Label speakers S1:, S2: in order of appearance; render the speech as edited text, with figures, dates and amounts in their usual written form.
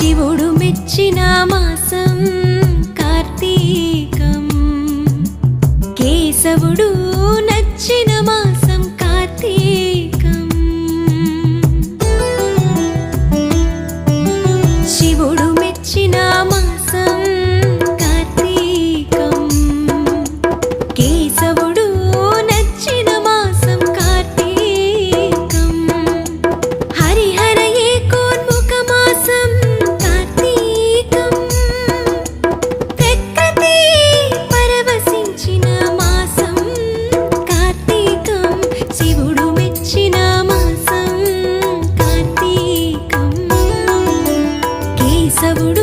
S1: శివుడు మెచ్చిన మాసం కార్తీకం, కేశవుడు నచ్చిన మాసం కార్తీకం. శివుడు మెచ్చిన మాసం కార్తీకం, కేశవుడు నచ్చిన మాసం కార్తీకం. హరిహర ఏకోన్ముఖ మాసం కార్తీకం, ప్రకృతి పరవశించిన మాసం కార్తీకం. శివుడు మెచ్చిన మాసం కార్తీకం, కేశవుడు